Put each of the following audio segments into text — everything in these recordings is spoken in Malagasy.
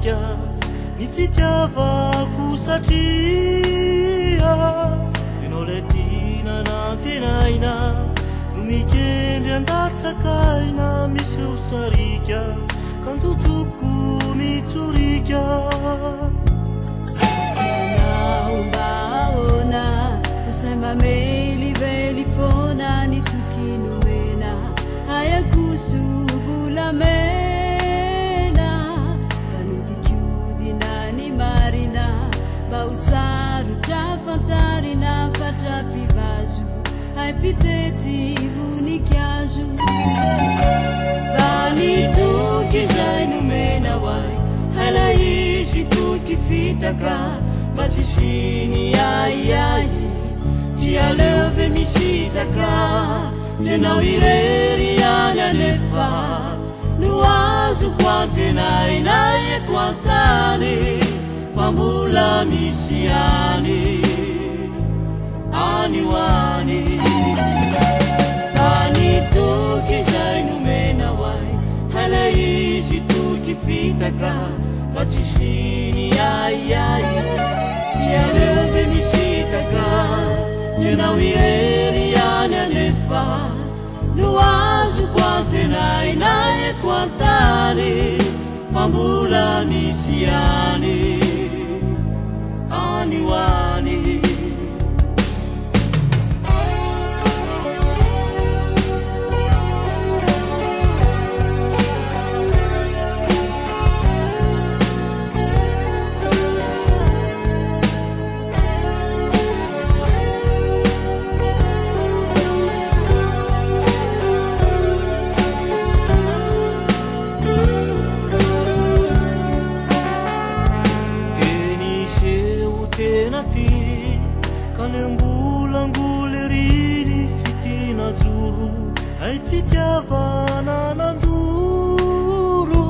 sarika ny fitiavako satria enao le tina nantenaina no mikendry andatsakaina misy eo sarika kanjotsoko mitsorika Saombaona kusema meliveli fona nitukinumena haya kusubula mena kanutikyudi nani marina bausaru trafantarina fatrapivazo haipitetivu nikiazo vanituki numena wai halaisi tukifitaka batisini ai tialeve misitaka tena wireriana nefa nuazu quantenai nae quantani fambula misiani aniwani vanituki numena wai halaisi tukifitaka batisini ai tialeve misitaka tena wireriana nefa nuazu quantenai nae quantani fambula misiani aniwani Kanembulangulerini fitina juru ai fitiavana nanduru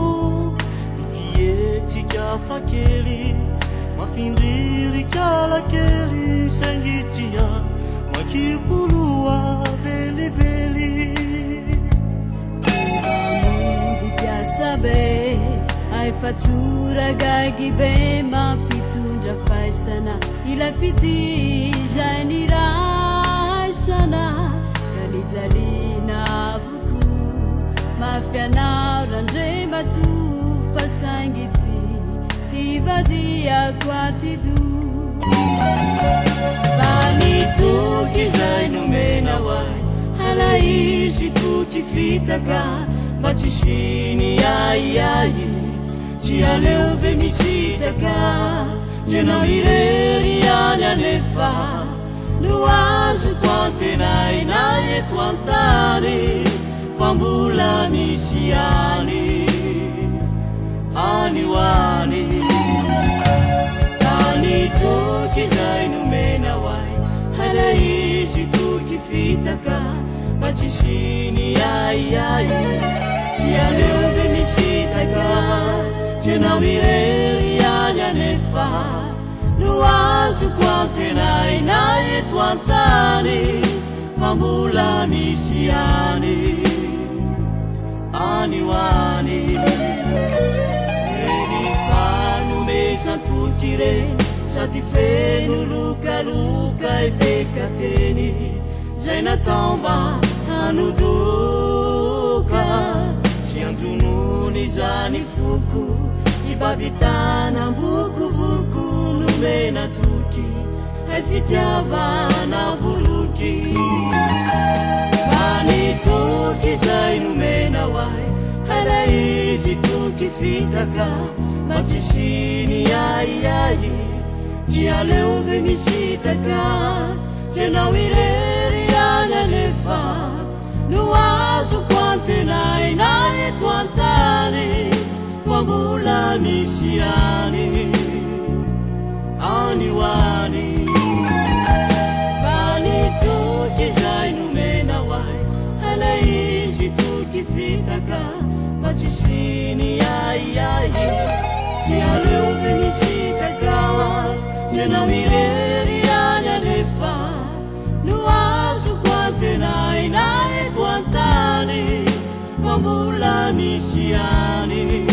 ifieti kiafakeli mafindriri kialakeli sangitia makikulua veliveli amudi piasabe ai fatura gagibe mapitundra faisana ila fitija niraisana kanijalina vuku mafianaurandre matufa sangiti ivadia kwatidu vanituki numena wai halaisi tukifitaka batisini ai tialeve misitaka tena wireriana nefa nuazu quantenai nae quantani fambula misiani aniwani vanituki numena wai halaisi tukifitaka batisini ai tialeve misitaka tena wireriana nefa nuazu quantenai nae quantani fambula misiani aniwani enifanu mesantukire sady feno lukaluka evekateny zay natao mba hanodoka sy anjonony zany foko ibabitana mbokovoku numena toky ay fitiavana boloky vanitoky zay numena wai hala izy toky fitaka matsisiny ai tialeove misitaka tenao ireriana nefa nuazo quantenai nae toantany kwambula misiani aniwani vanitoky zay numena wai hala izy toky fitaka matsisiny ai tialeove misitaka tenao ireriana nefa nuazo quantenai nae toantany kwambula misiani